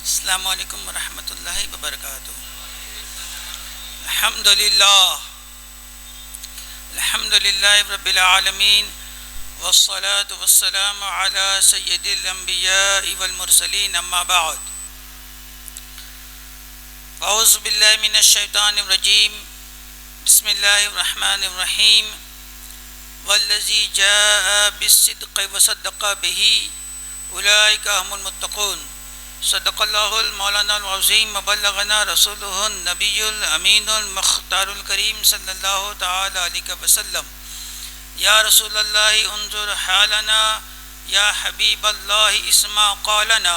السلام علیکم ورحمۃ اللہ وبرکاتہ۔ الحمد للہ رب العالمین، والصلاة والسلام علی سید الانبیاء والمرسلین، اما بعد۔ اعوذ باللہ من الشیطان الرجیم، بسم اللہ الرحمن الرحیم۔ والذی جاء بالصدق وصدق به اولئک هم المتقون۔ صدق اللہ المولانا العظیم، وبلغنا رسولہ النبی الامین المختار الکریم صلی اللہ تعالی علیہ وسلم۔ یا رسول اللہ انظر حالنا، یا حبیب اللہ اسمع قولنا،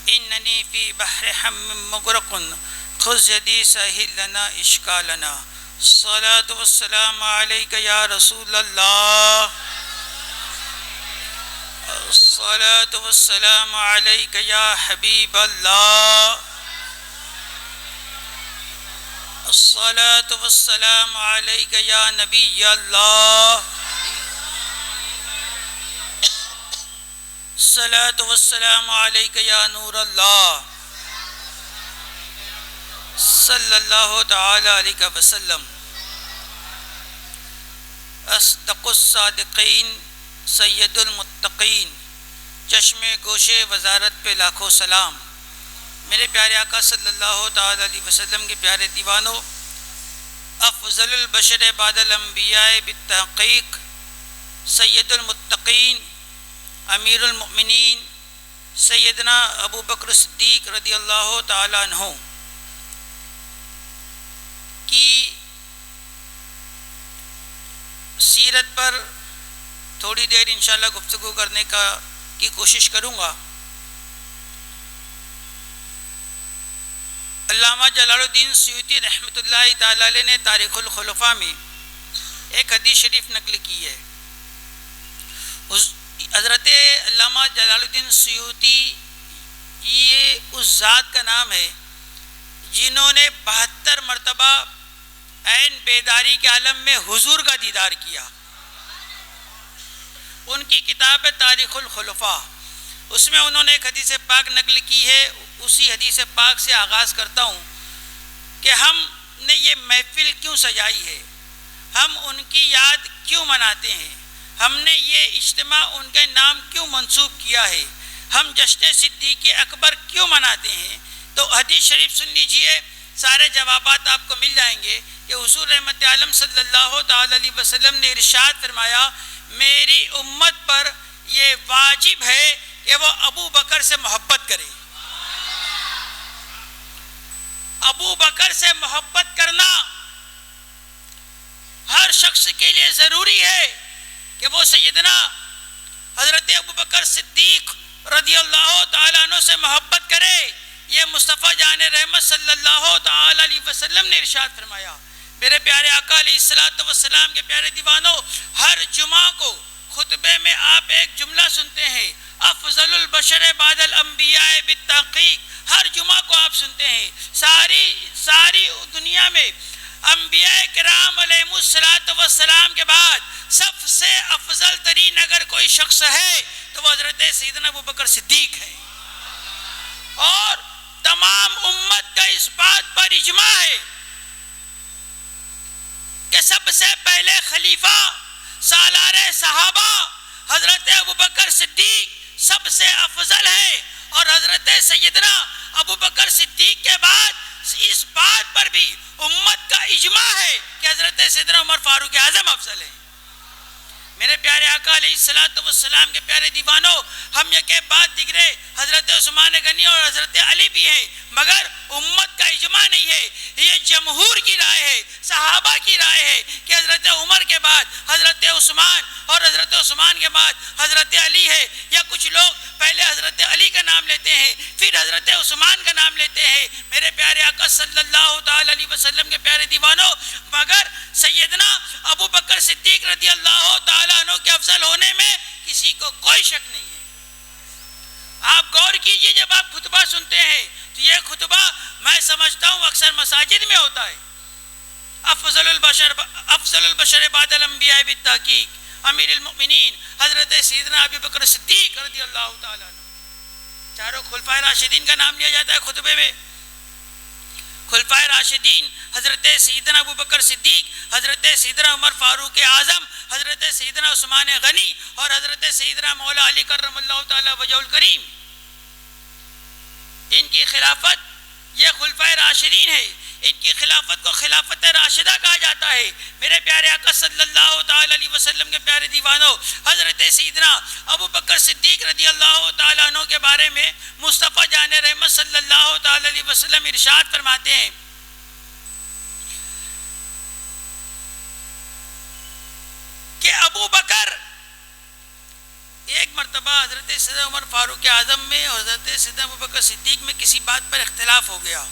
اننی فی بحر حم مغرق، خذ یدی سہل لنا اشکالنا۔ الصلاۃ والسلام علیک یا رسول اللہ، الصلاۃ والسلام علیک یا حبیب اللہ، الصلاۃ والسلام علیک یا نبی اللہ، الصلاۃ والسلام علیک یا نور اللہ، صلی اللہ تعالی علیہ وسلم۔ اصدق الصادقین، سید المتقین، چشم گوش وزارت پہ لاکھوں سلام۔ میرے پیارے آقا صلی اللہ تعالی علیہ وسلم کے پیارے دیوانوں، افضل البشر بعد الانبیاء بالتحقیق، سید المتقین، امیر المؤمنین، سیدنا ابو بکر صدیق رضی اللہ تعالی عنہ کی سیرت پر تھوڑی دیر انشاءاللہ گفتگو کرنے کی کوشش کروں گا۔ علامہ جلال الدین سیوطی رحمۃ اللہ تعالی علیہ نے تاریخ الخلفاء میں ایک حدیث شریف نقل کی ہے۔ حضرت علامہ جلال الدین سیوطی یہ اس ذات کا نام ہے جنہوں نے 72 مرتبہ عین بیداری کے عالم میں حضور کا دیدار کیا۔ ان کی کتاب ہے تاریخ الخلفاء، اس میں انہوں نے ایک حدیث پاک نقل کی ہے۔ اسی حدیث پاک سے آغاز کرتا ہوں کہ ہم نے یہ محفل کیوں سجائی ہے، ہم ان کی یاد کیوں مناتے ہیں، ہم نے یہ اجتماع ان کے نام کیوں منسوب کیا ہے، ہم جشن صدیق اکبر کیوں مناتے ہیں۔ تو حدیث شریف سن لیجئے، سارے جوابات آپ کو مل جائیں گے کہ حضور رحمت عالم صلی اللہ تعالی علیہ وسلم نے ارشاد فرمایا، میری امت پر یہ واجب ہے کہ وہ ابو بکر سے محبت کرے۔ ابو بکر سے محبت کرنا ہر شخص کے لیے ضروری ہے کہ وہ سیدنا حضرت ابو بکر صدیق رضی اللہ تعالیٰ عنہ سے محبت کرے۔ یہ مصطفیٰ جان رحمت صلی اللہ تعالی علیہ وسلم نے ارشاد فرمایا۔ میرے پیارے آقا علیہ السلام کے پیارے دیوانوں، ہر جمعہ کو خطبے میں آپ ایک جملہ سنتے ہیں، افضل البشر بعد الانبیاء بالتحقیق۔ ہر جمعہ کو آپ سنتے ہیں، ساری دنیا میں انبیاء کرام علیہ السلام کے بعد سب سے افضل ترین اگر کوئی شخص ہے تو وہ حضرت سیدنا ابو بکر صدیق ہے، اور تمام امت کا اس بات پر اجماع ہے کہ سب سے پہلے خلیفہ سالار صحابہ حضرت ابو بکر صدیق سب سے افضل ہیں، اور حضرت سیدنا ابو بکر صدیق کے بعد اس بات پر بھی امت کا اجماع ہے کہ حضرت سیدنا عمر فاروق اعظم افضل ہیں۔ میرے پیارے آقا علیہ السلام کے پیارے دیوانوں، ہم یہ کہ بعد دیگرے حضرت عثمان غنی اور حضرت علی بھی ہیں، مگر امت کا اجماع نہیں ہے۔ یہ جمہور کی رائے ہے، صحابہ کی رائے ہے کہ حضرت عمر کے بعد حضرت عثمان اور حضرت عثمان کے بعد حضرت علی ہے، یا کچھ لوگ پہلے حضرت علی کا نام لیتے ہیں پھر حضرت عثمان کا نام لیتے ہیں۔ میرے پیارے آقا صلی اللہ تعالی علیہ وسلم کے پیارے دیوانوں، مگر سیدنا ابو بکر صدیق رضی اللہ تعالیٰ عنہ کے افضل ہونے میں کسی کو کوئی شک نہیں ہے۔ آپ غور کیجئے، جب آپ خطبہ سنتے ہیں تو یہ خطبہ میں سمجھتا ہوں اکثر مساجد میں ہوتا ہے۔ افضل البشر بعد الانبیاء بالتحقیق، امیر المؤمنین حضرت سیدنا ابو بکر صدیق رضی اللہ تعالیٰ عنہ۔ چاروں خلفائے راشدین کا نام لیا جاتا ہے خطبے میں. خلفائے راشدین حضرت سیدنا ابو بکر صدیق، حضرت سیدنا عمر فاروق اعظم، حضرت سیدنا عثمان غنی اور حضرت سیدنا مولا علی کرم اللہ تعالی وجہ الکریم. ان کی خلافت، یہ خلفائے راشدین ہے، ان کی خلافت کو خلافت راشدہ کہا جاتا ہے. میرے پیارے آقا صلی اللہ تعالی علیہ وسلم کے پیارے دیوانوں، حضرت سیدنا ابو بکر صدیق رضی اللہ تعالیٰ عنہ کے بارے میں مصطفیٰ جان رحمت صلی اللہ تعالی علیہ وسلم ارشاد فرماتے ہیں کہ ابو بکر، ایک مرتبہ حضرت سیدنا عمر فاروق اعظم میں اور حضرت سیدنا ابو بکر صدیق میں کسی بات پر اختلاف ہو گیا.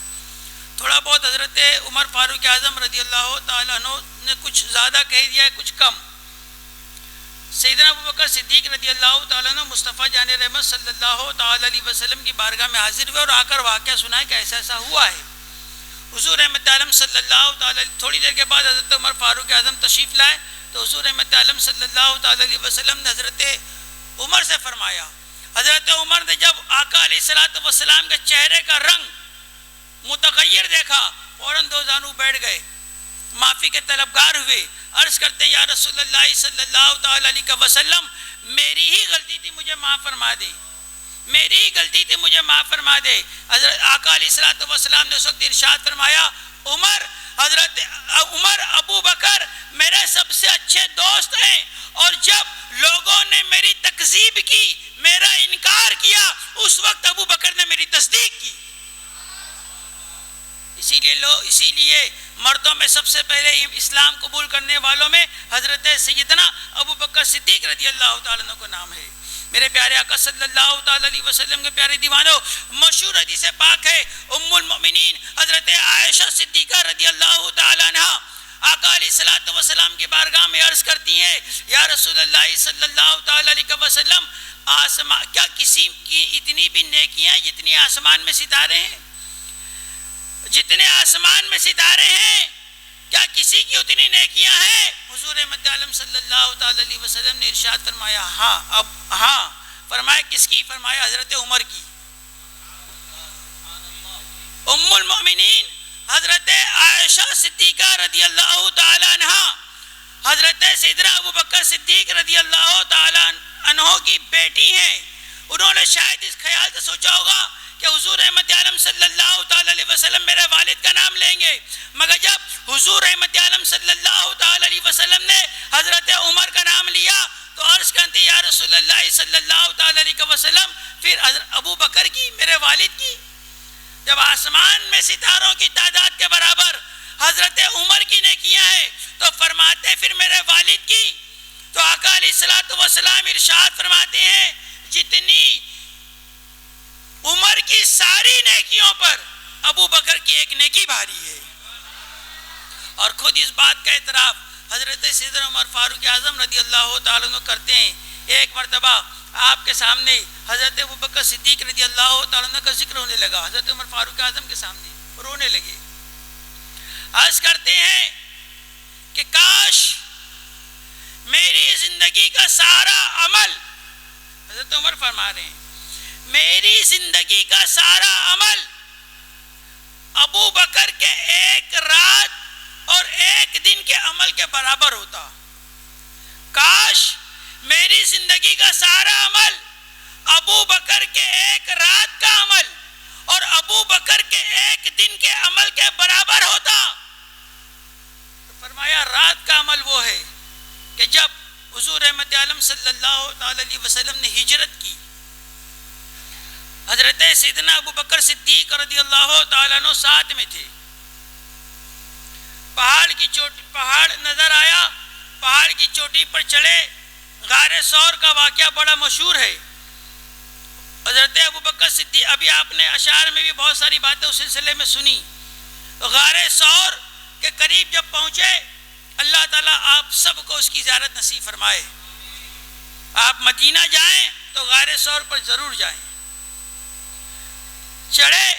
تھوڑا بہت حضرت عمر فاروق اعظم رضی اللہ تعالیٰ عنہ نے کچھ زیادہ کہہ دیا ہے، کچھ کم. سیدنا ابو بکر صدیق رضی اللہ تعالیٰ عنہ مصطفیٰ جان رحمت صلی اللہ تعالیٰ علیہ وسلم کی بارگاہ میں حاضر ہوئے اور آ کر واقعہ سنائے کہ ایسا ایسا ہوا ہے. حضور رحمت عالم صلی اللہ تعالیٰ، تھوڑی دیر کے بعد حضرت عمر فاروق اعظم تشریف لائے تو حضور رحمت عالم صلی اللہ تعالیٰ علیہ وسلم نے حضرت عمر سے فرمایا. حضرت عمر نے جب آقا علیہ السلام کے چہرے کا رنگ متغیر دیکھا، فوراً دو زانو بیٹھ گئے، معافی کے طلبگار ہوئے، عرض کرتے ہیں یا رسول اللہ صلی اللہ تعالی علیہ وسلم، میری ہی غلطی تھی، مجھے معاف فرما دے، میری ہی غلطی تھی، مجھے معاف فرما دے. حضرت آقا علیہ السلام نے اس وقت ارشاد فرمایا، عمر، حضرت عمر ابو بکر میرے سب سے اچھے دوست ہیں، اور جب لوگوں نے میری تکذیب کی، میرا انکار کیا، اس وقت ابو بکر نے میری تصدیق کی. اسی لیے مردوں میں سب سے پہلے اسلام قبول کرنے والوں میں حضرت سیدنا ابو بکر صدیق رضی اللہ تعالیٰ عنہ کو نام ہے. میرے پیارے آقا صلی اللہ تعالیٰ علیہ وسلم کے پیارے دیوانوں، مشہور حدیث پاک ہے، ام المؤمنین حضرت عائشہ صدیقہ رضی اللہ تعالیٰ عنہ آقا علیہ السلام کی بارگاہ میں عرض کرتی ہیں، یا رسول اللہ صلی اللہ تعالیٰ علیہ وسلم، کیا کسی کی اتنی بھی نیکیاں جتنی آسمان میں ستارے ہیں؟ جتنے آسمان میں ستارے ہیں کیا کسی کی اتنی نیکیاں ہیں؟ حضور رحمت عالم صلی اللہ تعالی علیہ وسلم نے ارشاد فرمایا، ہاں. اب ہاں فرمایا کس کی؟ فرمایا حضرت عمر کی. ام المؤمنین حضرت عائشہ صدیقہ رضی اللہ تعالی عنہ حضرت سیدنا ابو بکر صدیق رضی اللہ تعالی عنہ کی بیٹی ہیں. انہوں نے شاید اس خیال سے سوچا ہوگا کہ حضور رحمت عالم صلی اللہ تعالی علیہ وسلم میرے والد کا نام لیں گے، مگر جب حضور رحمت عالم صلی اللہ تعالی علیہ وسلم نے حضرت عمر کا نام لیا تو عرض کرتے یا رسول اللہ صلی اللہ تعالی علیہ وسلم، پھر ابو بکر کی، میرے والد کی؟ جب آسمان میں ستاروں کی تعداد کے برابر حضرت عمر کی نیکیاں ہیں تو فرماتے پھر میرے والد کی. تو آقا علیہ السلام ارشاد فرماتے ہیں، جتنی عمر کی ساری نیکیوں پر ابو بکر کی ایک نیکی بھاری ہے. اور خود اس بات کا اعتراف حضرت سیدنا عمر فاروق اعظم رضی اللہ تعالیٰ عنہ کرتے ہیں. ایک مرتبہ آپ کے سامنے حضرت ابو بکر صدیق رضی اللہ تعالیٰ عنہ کا ذکر ہونے لگا، حضرت عمر فاروق اعظم کے سامنے رونے لگے، عرض کرتے ہیں کہ کاش میری زندگی کا سارا عمل، حضرت عمر فرما رہے ہیں، میری زندگی کا سارا عمل ابو بکر کے ایک رات اور ایک دن کے عمل کے برابر ہوتا. کاش میری زندگی کا سارا عمل ابو بکر کے ایک رات کا عمل اور ابو بکر کے ایک دن کے عمل کے برابر ہوتا. فرمایا رات کا عمل وہ ہے کہ جب حضور رحمت عالم صلی اللہ تعالی علیہ وسلم نے ہجرت کی، حضرت سیدنا ابو بکر صدیق رضی اللہ تعالیٰ عنہ ساتھ میں تھے. پہاڑ نظر آیا، پہاڑ کی چوٹی پر چڑھے. غار ثور کا واقعہ بڑا مشہور ہے. حضرت ابو بکر صدیق، ابھی آپ نے اشعار میں بھی بہت ساری باتیں اس سلسلے میں سنی. غار ثور کے قریب جب پہنچے، اللہ تعالیٰ آپ سب کو اس کی زیارت نصیب فرمائے. آپ مدینہ جائیں تو غار ثور پر ضرور جائیں. چڑھے،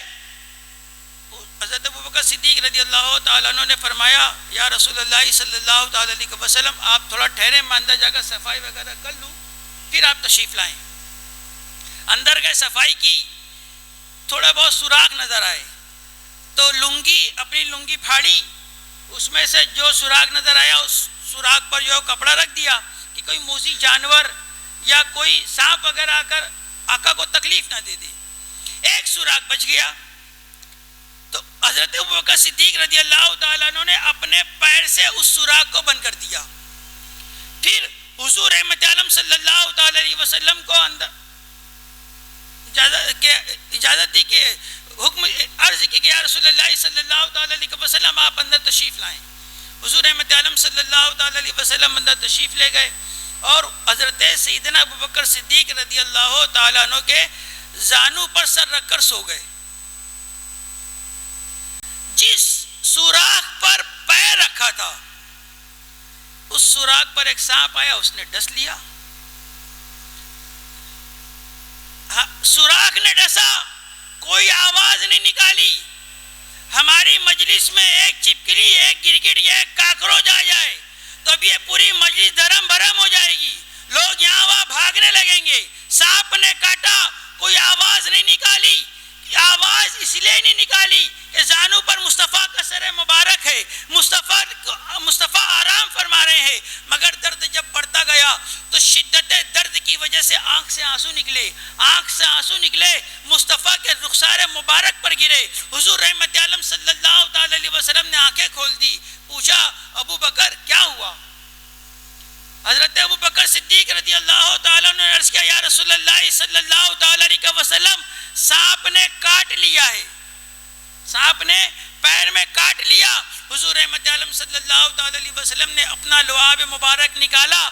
حضرت ابو بکر صدیق رضی اللہ تعالیٰ عنہ نے فرمایا یا رسول اللہ صلی اللہ تعالیٰ علیہ وسلم، آپ تھوڑا ٹھہرے، میں اندر جا کر صفائی وغیرہ کر لوں، پھر آپ تشریف لائیں. اندر گئے، صفائی کی، تھوڑا بہت سوراخ نظر آئے تو اپنی لنگی پھاڑی، اس میں سے جو سوراخ نظر آیا اس سوراخ پر جو کپڑا رکھ دیا کہ کوئی موذی جانور یا کوئی سانپ وغیرہ آ کر آقا کو تکلیف نہ دے دے۔ ایک سوراخ بچ گیا تو حضرت ابوبکر صدیق رضی اللہ تعالیٰ عنہ نے اپنے پیر سے اس سوراخ کو بند کر دیا۔ پھر حضور رحمت عالم صلی اللہ تعالیٰ علیہ وسلم کو اندر اجازت دی کہ حکم عرض کی کہ یا رسول اللہ صلی اللہ تعالیٰ علیہ وسلم آپ اندر تشریف لائیں۔ حضور رحمت عالم صلی اللہ تعالیٰ علیہ وسلم اندر تشریف لے گئے اور حضرت سیدنا ابوبکر صدیق رضی اللہ تعالیٰ عنہ کے زانو پر سر رکھ کر سو گئے۔ جس سوراخ پر پیر رکھا تھا اس سوراخ پر ایک سانپ آیا، اس نے ڈس لیا۔ سوراخ نے ڈسا، کوئی آواز نہیں نکالی۔ ہماری مجلس میں ایک چپکلی، ایک گرگٹ یا ایک کاکروچ آ جائے تو اب یہ پوری مجلس دھرم بھرم ہو جائے گی، لوگ یہاں وہاں بھاگنے لگیں گے۔ سانپ نے کاٹا، کوئی آواز نہیں نکالی۔ آواز اس لیے نہیں نکالی کہ زانو پر مصطفیٰ کا سر مبارک ہے، مصطفیٰ آرام فرما رہے ہیں، مگر درد جب بڑھتا گیا تو شدت درد کی وجہ سے آنکھ سے آنسو نکلے، مصطفیٰ کے رخسار مبارک پر گرے۔ حضور رحمت عالم صلی اللہ تعالی علیہ وسلم نے آنکھیں کھول دی، پوچھا ابو بکر کیا ہوا؟ حضرت ابو بکر صدیق رضی اللہ تعالیٰ نے عرض کیا یا رسول اللہ صلی اللہ تعالیٰ علیہ وسلم سانپ نے کاٹ لیا ہے، سانپ نے پیر میں کاٹ لیا۔ حضور رحمت عالم صلی اللہ تعالیٰ علیہ وسلم نے اپنا لعاب مبارک نکالا،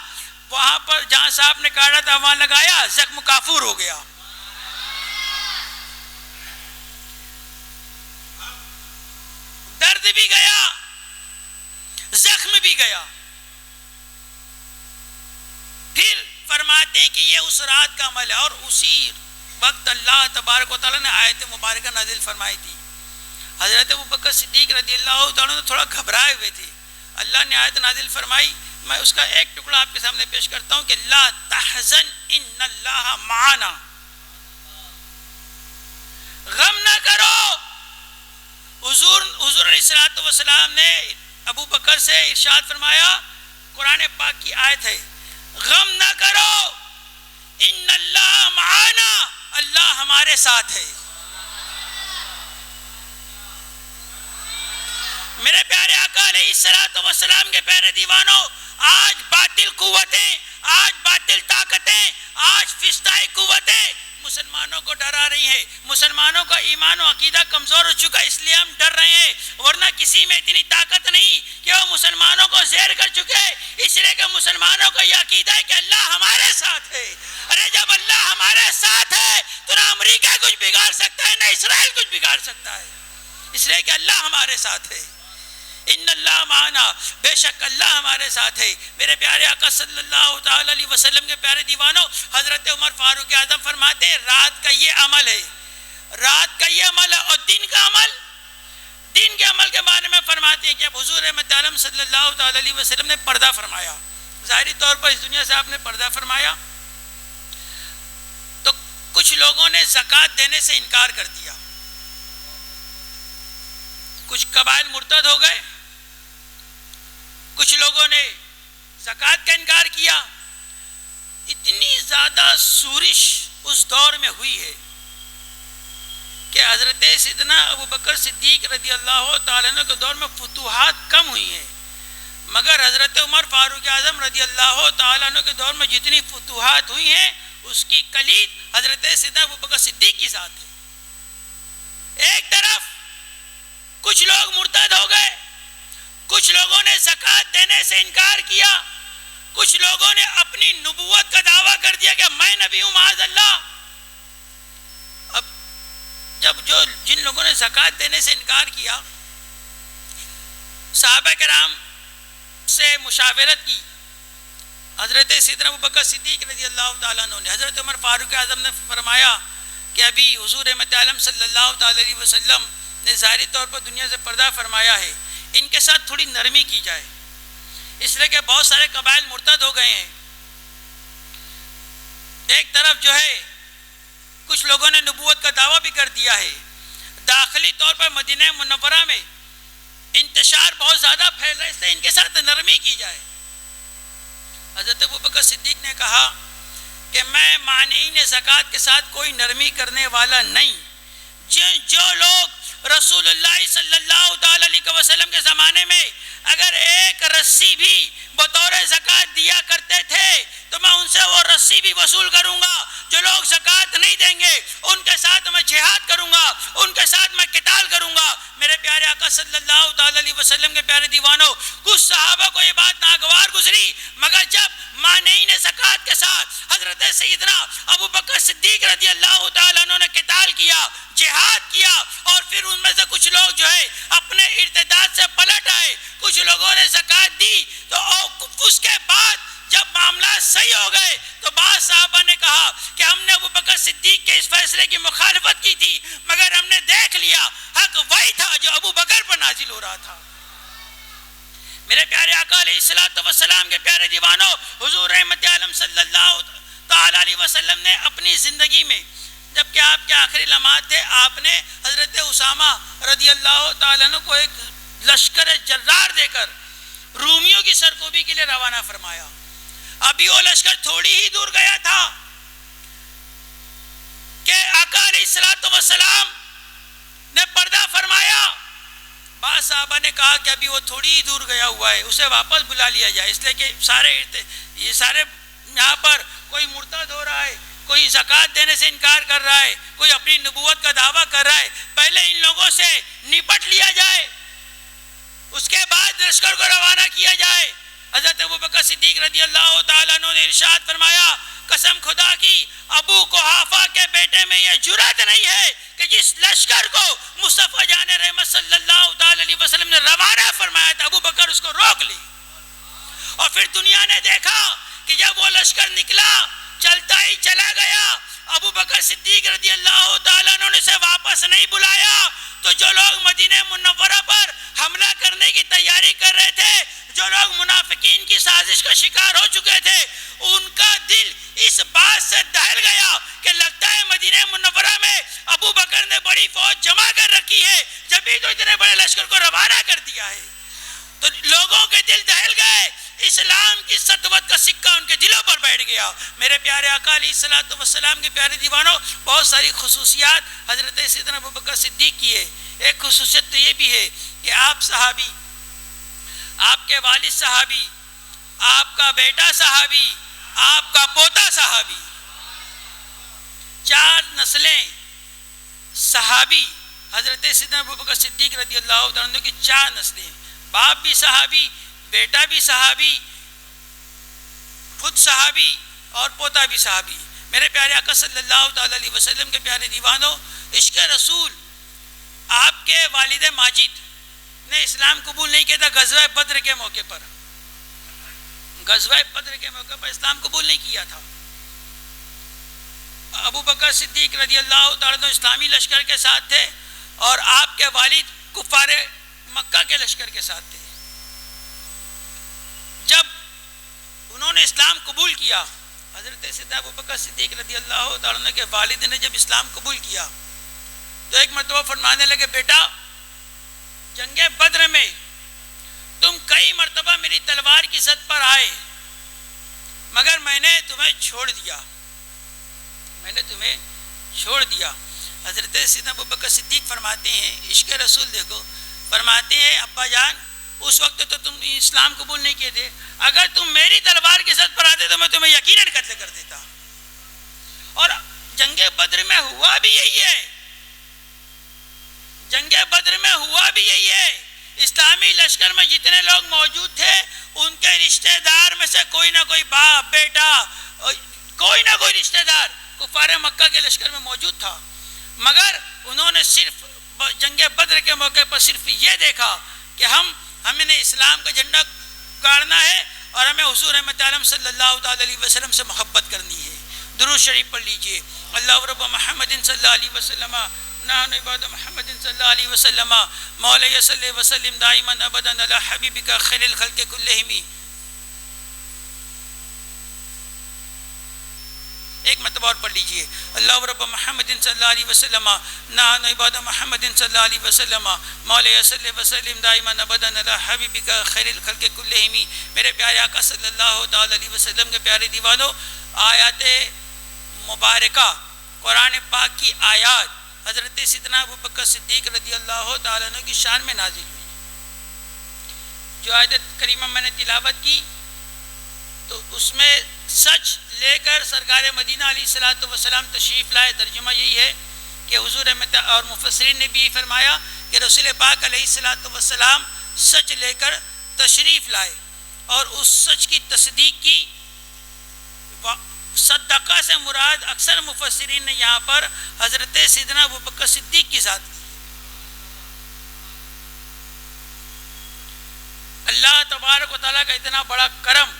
وہاں پر جہاں سانپ نے کاٹا تھا وہاں لگایا، زخم کافور ہو گیا۔ درد بھی گیا، زخم بھی گیا۔ پھر فرماتے ہیں کہ یہ اس رات کا عمل ہے، اور اسی وقت اللہ تبارک و تعالیٰ نے آیت مبارکہ نازل فرمائی تھی۔ حضرت ابوبکر صدیق رضی اللہ تعالیٰ تھوڑا گھبرائے ہوئے تھے، اللہ نے آیت نازل فرمائی، میں اس کا ایک ٹکڑا آپ کے سامنے پیش کرتا ہوں کہ لا تحزن ان اللہ معنا، غم نہ کرو۔ حضور علیہ الصلوۃ والسلام نے ابو بکر سے ارشاد فرمایا، قرآن پاک کی آیت ہے، غم نہ کرو ان اللہ معنا، اللہ ہمارے ساتھ ہے۔ میرے پیارے آقا علیہ الصلوۃ والسلام کے پیارے دیوانوں، آج باطل قوتیں، آج باطل طاقتیں، آج فسطائی قوتیں مسلمانوں کو ڈرا رہی ہیں۔ مسلمانوں کا ایمان و عقیدہ کمزور ہو چکا، اس لیے ہم ڈر رہے ہیں، ورنہ کسی میں اتنی طاقت نہیں کہ وہ مسلمانوں کو زیر کر چکے، اس لیے کہ مسلمانوں کا یہ عقیدہ ہے کہ اللہ ہمارے ساتھ ہے۔ ارے جب اللہ ہمارے ساتھ ہے تو نہ امریکہ کچھ بگاڑ سکتا ہے، نہ اسرائیل کچھ بگاڑ سکتا ہے، اس لیے کہ اللہ ہمارے ساتھ ہے۔ ان اللہ معنا، بے شک اللہ ہمارے ساتھ ہے۔ میرے پیارے آقا صلی اللہ تعالی علیہ وسلم کے پیارے دیوانوں، حضرت عمر فاروق اعظم فرماتے ہیں رات کا یہ عمل ہے، رات کا یہ عمل ہے، اور دن کا عمل، دن کے عمل کے بارے میں فرماتے ہیں کہ اب حضور رحمت عالم صلی اللہ تعالی علیہ وسلم نے پردہ فرمایا، ظاہری طور پر اس دنیا سے آپ نے پردہ فرمایا تو کچھ لوگوں نے زکوٰۃ دینے سے انکار کر دیا، کچھ قبائل مرتد ہو گئے، کچھ لوگوں نے زکوٰۃ کا انکار کیا۔ اتنی زیادہ شورش اس دور میں ہوئی ہے کہ حضرت سیدنا ابوبکر صدیق رضی اللہ تعالیٰ عنہ کے دور میں فتوحات کم ہوئی ہیں، مگر حضرت عمر فاروق اعظم رضی اللہ تعالیٰ عنہ کے دور میں جتنی فتوحات ہوئی ہیں اس کی کلید حضرت سیدنا ابوبکر صدیق کی ذات ہے۔ ایک طرف کچھ لوگ مرتد ہو گئے، کچھ لوگوں نے زکوٰۃ دینے سے انکار کیا، کچھ لوگوں نے اپنی نبوت کا دعویٰ کر دیا کہ میں نبی ہوں معاذ اللہ۔ اب جن لوگوں نے زکوٰۃ دینے سے انکار کیا، صحابہ کرام سے مشاورت کی، حضرت سیدنا ابوبکر صدیق رضی اللہ تعالیٰ عنہ نے، حضرت عمر فاروق اعظم نے فرمایا کہ ابھی حضور رحمت عالم صلی اللہ تعالی علیہ وسلم نے ظاہری طور پر دنیا سے پردہ فرمایا ہے، ان کے ساتھ تھوڑی نرمی کی جائے، اس لیے کہ بہت سارے قبائل مرتد ہو گئے ہیں۔ ایک طرف جو ہے کچھ لوگوں نے نبوت کا دعویٰ بھی کر دیا ہے. داخلی طور پر مدینہ منورہ میں انتشار بہت زیادہ پھیل رہا ہے، اس لیے ان کے ساتھ نرمی کی جائے. حضرت ابوبکر صدیق نے کہا کہ میں مانعین زکوٰۃ کے ساتھ کوئی نرمی کرنے والا نہیں. جو لوگ رسول اللہ صلی اللہ تعالی علیہ وسلم کے زمانے میں اگر ایک رسی بھی بطور زکوٰۃ دیا کرتے تھے تو میں ان سے وہ رسی بھی وصول کروں گا. جو لوگ زکوٰۃ نہیں دیں گے ان کے ساتھ میں جہاد کروں گا، ان کے ساتھ میں قتال کروں گا. میرے پیارے آقا صلی اللہ تعالی علیہ وسلم کے پیارے دیوانوں، کچھ صحابہ کو یہ بات ناگوار گزری، مگر جب مانعین زکوٰۃ کے ساتھ حضرت سیدنا ابو بکر صدیق رضی اللہ تعالیٰ عنہ نے قتال کیا، جہاد کیا، اور پھر ان میں سے کچھ لوگ جو ہے اپنے ارتداد سے پلٹ آئے، کچھ لوگوں نے زکوٰۃ دی، تو اس کے بعد جب معاملات صحیح ہو گئے تو بعض صحابہ نے کہا کہ ہم نے ابو بکر صدیق کے اس فیصلے کی مخالفت کی تھی، مگر ہم نے دیکھ لیا حق وہی تھا جو ابو بکر پر نازل ہو رہا تھا. میرے پیارے آقا علیہ الصلوۃ والسلام کے پیارے دیوانوں، حضور رحمت عالم صلی اللہ تعالی علیہ وسلم نے اپنی زندگی میں جبکہ آپ کے آخری لمحات تھے، آپ نے حضرت اسامہ رضی اللہ تعالیٰ عنہ کو ایک لشکر جرار دے کر رومیوں کی سرکوبی کے لیے روانہ فرمایا. ابھی وہ لشکر تھوڑی ہی دور گیا تھا کہ آقا علیہ الصلوۃ والسلام نے پردہ فرمایا. بعض صحابہ نے کہا کہ ابھی وہ تھوڑی ہی دور گیا ہوا ہے، اسے واپس بلا لیا جائے، اس لیے کہ یہ سارے یہاں پر کوئی مرتد ہو رہا ہے، کوئی زکوٰۃ دینے سے انکار کر رہا ہے، کوئی اپنی نبوت کا دعویٰ کر رہا ہے. پہلے ان لوگوں سے نپٹ لیا جائے، اس کے بعد لشکر کو روانہ کیا جائے. حضرت ابوبکر صدیق رضی اللہ تعالیٰ عنہ نے ارشاد فرمایا، قسم خدا کی ابو قحافہ کے بیٹے میں یہ جرأت نہیں ہے کہ جس لشکر کو مصطفیٰ جان رحمت صلی اللہ تعالی علیہ وسلم نے روانہ فرمایا تھا ابو بکر اس کو روک لی. اور پھر دنیا نے دیکھا کہ جب وہ لشکر نکلا چلتا ہی چلا گیا، ابو بکر صدیق رضی اللہ تعالیٰ عنہ نے اسے واپس نہیں بلایا، تو جو لوگ مدینہ منورہ پر حملہ کرنے کی تیاری کر رہے تھے، جو لوگ منافقین کی سازش کا شکار ہو چکے تھے، ان کا دل اس بات سے دہل گیا کہ لگتا ہے مدینہ منورہ میں ابو بکر نے بڑی فوج جمع کر رکھی ہے، جبھی تو اتنے بڑے لشکر کو روانہ کر دیا ہے. تو لوگوں کے دل دہل گئے، اسلام کی سطوت کا سکہ ان کے دلوں پر بیٹھ گیا. میرے پیارے آقا علیہ الصلوۃ والسلام کے پیارے دیوانوں، بہت ساری خصوصیات حضرت سیدنا ابوبکر صدیق کی ہے. ایک خصوصیت تو یہ بھی ہے کہ آپ صحابی، آپ کے والد صحابی، آپ کا بیٹا صحابی، آپ کا پوتا صحابی، 4 نسلیں صحابی. حضرت سیدنا ابوبکر صدیق رضی اللہ عنہ کی 4 نسلیں، باپ بھی صحابی، بیٹا بھی صحابی، خود صحابی اور پوتا بھی صحابی. میرے پیارے آقا صلی اللہ تعالی علیہ وسلم کے پیارے دیوانوں، عشق رسول آپ کے والد ماجد نے اسلام قبول نہیں کیا تھا غزوہ بدر کے موقع پر، غزوہ بدر کے موقع پر اسلام قبول نہیں کیا تھا. ابو بکر صدیق رضی اللہ تعالیٰ عنہ اسلامی لشکر کے ساتھ تھے اور آپ کے والد کفار مکہ کے لشکر کے ساتھ تھے. جب انہوں نے اسلام قبول کیا، حضرت سیدنا ابو بکر صدیق رضی اللہ تعالیٰ عنہ کے والد نے جب اسلام قبول کیا تو ایک مرتبہ فرمانے لگے، بیٹا جنگ بدر میں تم کئی مرتبہ میری تلوار کی زد پر آئے، مگر میں نے تمہیں چھوڑ دیا، میں نے تمہیں چھوڑ دیا. حضرت سیدنا ابوبکر صدیق فرماتے ہیں، عشق رسول دیکھو، فرماتے ہیں ابا جان اس وقت تو تم اسلام قبول نہیں کیے تھے، اگر تم میری تلوار کی زد پر آتے تو میں تمہیں یقیناً قتل کر دیتا. اور جنگ بدر میں ہوا بھی یہی ہے، جنگ بدر میں ہوا بھی یہی ہے. اسلامی لشکر میں جتنے لوگ موجود تھے ان کے رشتہ دار میں سے کوئی نہ کوئی باپ، بیٹا، کوئی نہ کوئی رشتہ دار کفار مکہ کے لشکر میں موجود تھا، مگر انہوں نے صرف جنگ بدر کے موقع پر صرف یہ دیکھا کہ ہمیں نے اسلام کا جھنڈا گاڑنا ہے اور ہمیں حضور رحمت عالم صلی اللہ تعالی علیہ وسلم سے محبت کرنی ہے. درود شریف پڑھ لیجئے، اللہ رب محمد صلی اللہ علیہ وسلم نحن عباد محمد صلی اللہ علیہ وسلم مولا صلی وسلم دائما ابدا علی حبیبک خیر الخلق کلہم. ایک مرتبہ اور پڑھ لیجئے. اللہ رب محمد صلی اللہ علیہ وسلم نحن عباد محمد صلی اللہ علیہ وسلم مولا صلی وسلم دائما ابدا علی حبیبک خیر الخلق کلہم. میرے پیارے آقا صلی اللہ تعالی علیہ وسلم کے پیارے دیوانوں، آیات مبارکہ قرآن پاک کی آیات حضرت سیدنا ابوبکر صدیق رضی اللہ تعالیٰ عنہ کی شان میں نازل ہوئی. جو آیت کریمہ میں نے تلاوت کی تو اس میں سچ لے کر سرکار مدینہ علیہ الصلوۃ والسلام تشریف لائے. ترجمہ یہی ہے کہ حضور اور مفسرین نے بھی فرمایا کہ رسول پاک علیہ الصلوۃ والسلام سچ لے کر تشریف لائے اور اس سچ کی تصدیق کی. صدقہ سے مراد اکثر مفسرین نے یہاں پر حضرت سیدنا ابوبکر صدیق کی ذات لی. اللہ تبارک و تعالیٰ کا اتنا بڑا کرم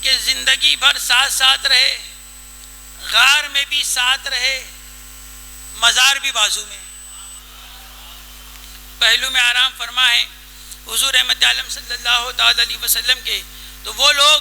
کہ زندگی بھر ساتھ ساتھ رہے، غار میں بھی ساتھ رہے، مزار بھی بازو میں، پہلو میں آرام فرما ہے حضور احمد عالم صلی اللہ تعالی علیہ وسلم کے. تو وہ لوگ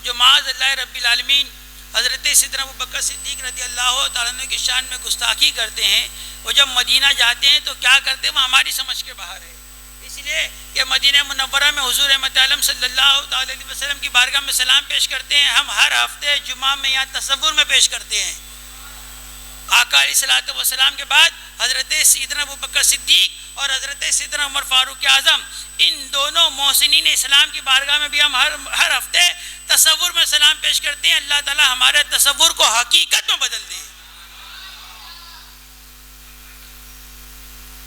جو معاذ اللہ رب العالمین حضرت سیدنا ابوبکر صدیق رضی اللہ تعالیٰ عنہ کی شان میں گستاخی کرتے ہیں، وہ جب مدینہ جاتے ہیں تو کیا کرتے ہیں وہ ہماری سمجھ کے باہر ہے. اس لیے کہ مدینہ منورہ میں حضور احمد عالم صلی اللہ تعالی علیہ وسلم کی بارگاہ میں سلام پیش کرتے ہیں. ہم ہر ہفتے جمعہ میں یہاں تصور میں پیش کرتے ہیں. آقا علیہ الصلوۃ والسلام کے بعد حضرت سیدنا ابوبکر صدیق اور حضرت سیدنا عمر فاروق اعظم، ان دونوں محسنین اسلام کی بارگاہ میں بھی ہم ہر ہفتے تصور میں سلام پیش کرتے ہیں. اللہ تعالی ہمارے تصور کو حقیقت میں بدل دے.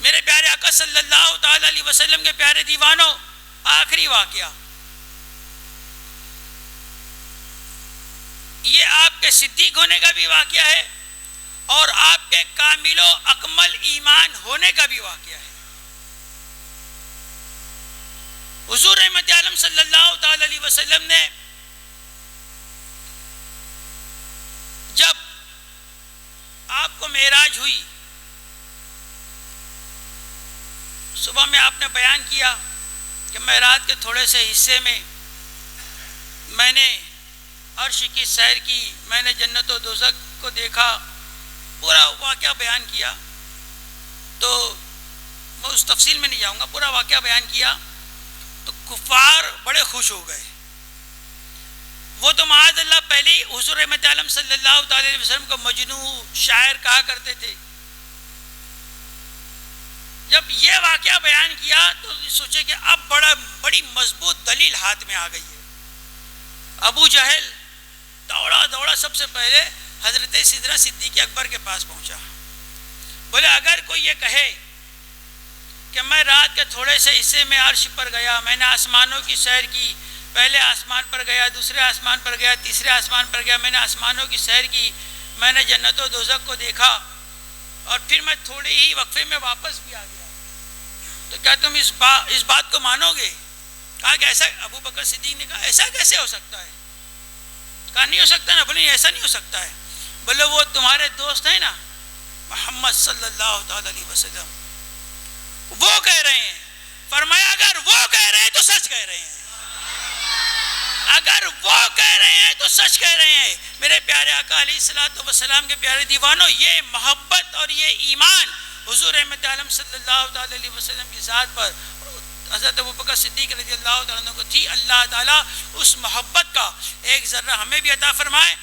میرے پیارے آقا صلی اللہ تعالی علیہ وسلم کے پیارے دیوانوں، آخری واقعہ یہ آپ کے صدیق ہونے کا بھی واقعہ ہے اور آپ کے کامل و اکمل ایمان ہونے کا بھی واقعہ ہے. حضور احمد عالم صلی اللہ تعالی علیہ وسلم نے جب آپ کو معراج ہوئی، صبح میں آپ نے بیان کیا کہ معراج کے تھوڑے سے حصے میں میں نے عرش کی سیر کی، میں نے جنت و دوزخ کو دیکھا، پورا واقعہ بیان کیا. تو میں اس تفصیل میں نہیں جاؤں گا، پورا واقعہ بیان کیا. تو کفار بڑے خوش ہو گئے. وہ تو معاذ اللہ پہلے ہی حضور احمد عالم صلی اللہ تعالی علیہ وسلم کو مجنون شاعر کہا کرتے تھے. جب یہ واقعہ بیان کیا تو سوچے کہ اب بڑی مضبوط دلیل ہاتھ میں آ گئی ہے. ابو جہل دوڑا سب سے پہلے حضرت سیدنا صدیق اکبر کے پاس پہنچا. بولے اگر کوئی یہ کہے کہ میں رات کے تھوڑے سے حصے میں عرش پر گیا، میں نے آسمانوں کی سیر کی، پہلے آسمان پر گیا، دوسرے آسمان پر گیا، تیسرے آسمان پر گیا، میں نے آسمانوں کی سیر کی، میں نے جنت و دوزخ کو دیکھا اور پھر میں تھوڑے ہی وقفے میں واپس بھی آ گیا، تو کیا تم اس بات کو مانو گے؟ کہا کہ ایسا، ابو بکر صدیق نے کہا ایسا کیسے ہو سکتا ہے؟ کہا نہیں ہو سکتا نا. بولے ایسا نہیں ہو سکتا ہے. بولے وہ تمہارے دوست ہیں نا محمد صلی اللہ تعالی علیہ وسلم، وہ کہہ رہے ہیں. فرمایا اگر وہ کہہ رہے ہیں تو سچ کہہ رہے ہیں، اگر وہ کہہ رہے ہیں تو سچ کہہ رہے ہیں. میرے پیارے آقا علیہ الصلوۃ والسلام کے پیارے دیوانوں، یہ محبت اور یہ ایمان حضور احمد عالم صلی اللہ تعالی علیہ وسلم کی ذات پر حضرت ابوبکر صدیق رضی اللہ تعالیٰ عنہ کو تھی. اللہ تعالیٰ اس محبت کا ایک ذرہ ہمیں بھی عطا فرمائے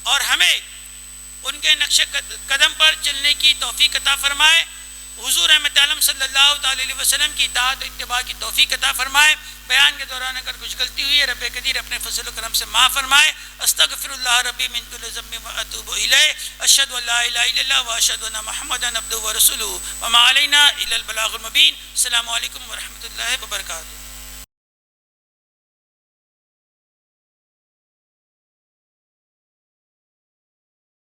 اور ہمیں ان کے نقش قدم پر چلنے کی توفیق عطا فرمائے. حضور احمد عالم صلی اللہ تعالی علیہ وسلم کی اطاعت و اتباع کی توفیق عطا فرمائے. بیان کے دوران اگر کچھ غلطی ہوئی ہے رب قدیر اپنے فضل و کرم سے معاف فرمائے. استغفر اللہ ربی من کل ذنب واتوب الیہ. اشہد ان لا الہ الا اللہ واشہد ان محمدا عبدہ ورسولہ وما علینا الا البلاغ المبین. السلام علیکم ورحمۃ اللہ وبرکاتہ.